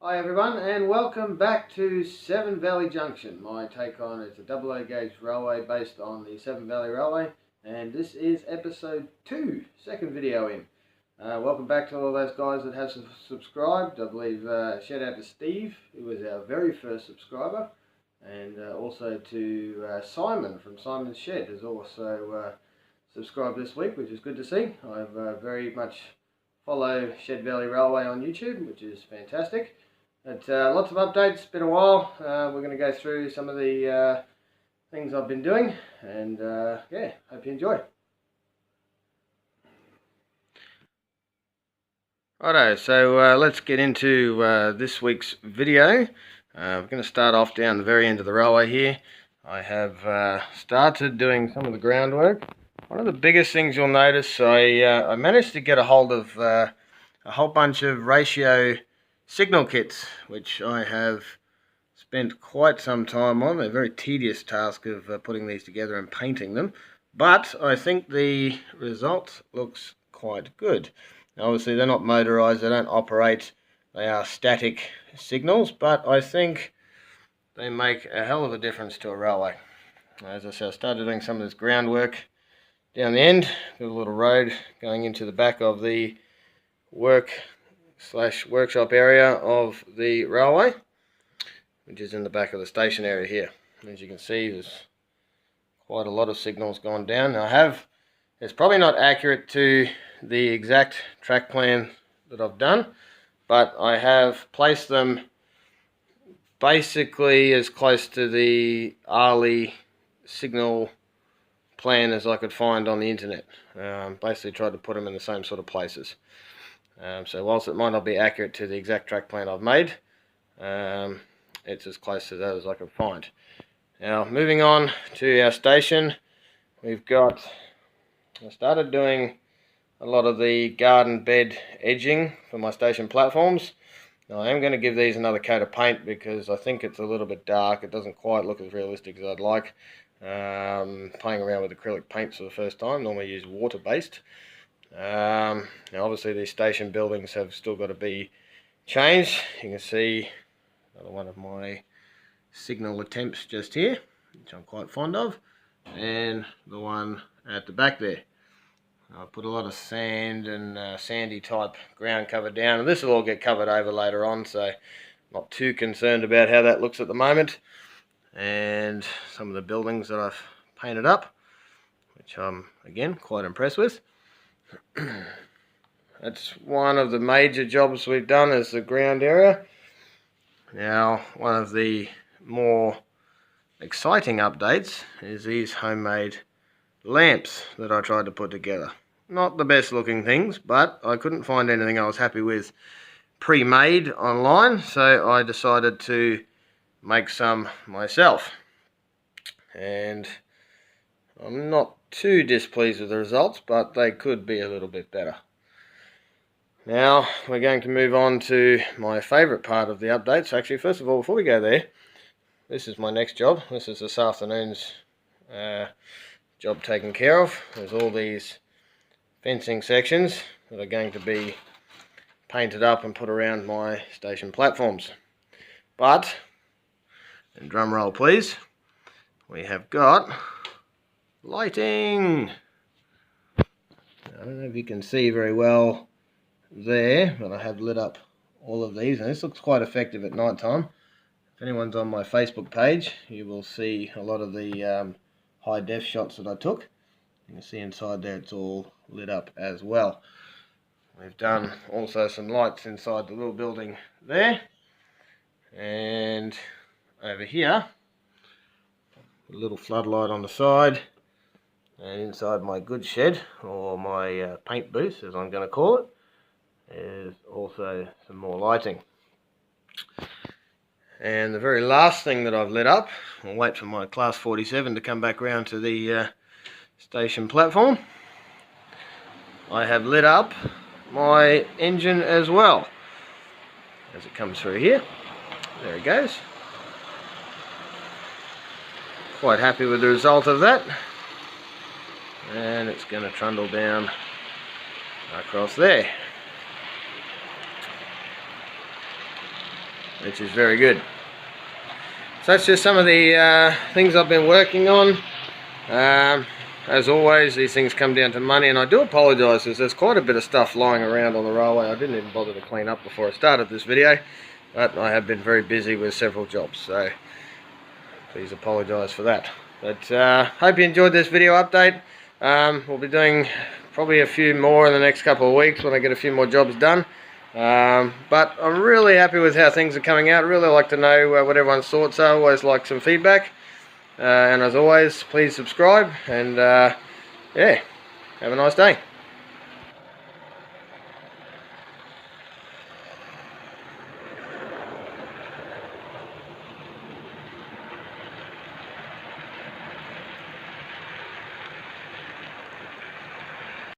Hi everyone, and welcome back to Seven Valley Junction. My take on it's a double O gauge railway based on the Seven Valley Railway, and this is episode 2, second video in. Welcome back to all those guys that have subscribed. I believe shout out to Steve, who was our very first subscriber, and also to Simon from Simon's Shed, who's also subscribed this week, which is good to see. I've very much follow Shed Valley Railway on YouTube, which is fantastic. But lots of updates, been a while. We're going to go through some of the things I've been doing, and yeah, hope you enjoy. Righto, so let's get into this week's video. We're going to start off down the very end of the railway here. I have started doing some of the groundwork. One of the biggest things you'll notice, I managed to get a hold of a whole bunch of ratio signal kits, which I have spent quite some time on. A very tedious task of putting these together and painting them, but I think the result looks quite good. Now, obviously they're not motorized, they don't operate, they are static signals, but I think they make a hell of a difference to a railway. As I said, I started doing some of this groundwork down the end. Got a little road going into the back of the workshop area of the railway, which is in the back of the station area here. As you can see, there's quite a lot of signals gone down. Now it's probably not accurate to the exact track plan that I've done, but I have placed them basically as close to the ARLI signal plan as I could find on the internet. Basically tried to put them in the same sort of places. So whilst it might not be accurate to the exact track plan I've made, it's as close to that as I can find. Now, moving on to our station, I started doing a lot of the garden bed edging for my station platforms. Now, I am going to give these another coat of paint because I think it's a little bit dark. It doesn't quite look as realistic as I'd like. Playing around with acrylic paints for the first time. Normally I use water-based. Now obviously these station buildings have still got to be changed. You can see another one of my signal attempts just here, which I'm quite fond of, and the one at the back there. I put a lot of sand and sandy type ground cover down, and this will all get covered over later on, so not too concerned about how that looks at the moment. And some of the buildings that I've painted up, which I'm again quite impressed with. That's one of the major jobs we've done, is the ground area. Now, one of the more exciting updates is these homemade lamps that I tried to put together. Not the best looking things, but I couldn't find anything I was happy with pre-made online, so I decided to make some myself. And I'm not too displeased with the results, but they could be a little bit better. Now we're going to move on to my favourite part of the update. So actually, first of all, before we go there, this is my next job. This is this afternoon's job taken care of. There's all these fencing sections that are going to be painted up and put around my station platforms. But, and drum roll please, we have got lighting. I don't know if you can see very well there, but I have lit up all of these, and this looks quite effective at night time. If anyone's on my Facebook page, you will see a lot of the high def shots that I took. You can see inside there it's all lit up as well. We've done also some lights inside the little building there, and over here a little floodlight on the side, and inside my goods shed, or my paint booth as I'm going to call it, is also some more lighting. And the very last thing that I've lit up, I'll wait for my Class 47 to come back round to the station platform, I have lit up my engine as well, as it comes through here. There it goes. Quite happy with the result of that. And it's going to trundle down across there. which is very good. So that's just some of the things I've been working on. As always, these things come down to money, and I do apologise because there's quite a bit of stuff lying around on the railway. I didn't even bother to clean up before I started this video, but I have been very busy with several jobs, so please apologise for that. But hope you enjoyed this video update. We'll be doing probably a few more in the next couple of weeks when I get a few more jobs done. But I'm really happy with how things are coming out. Really like to know what everyone's thoughts are. Always like some feedback. And as always, please subscribe, and yeah, have a nice day.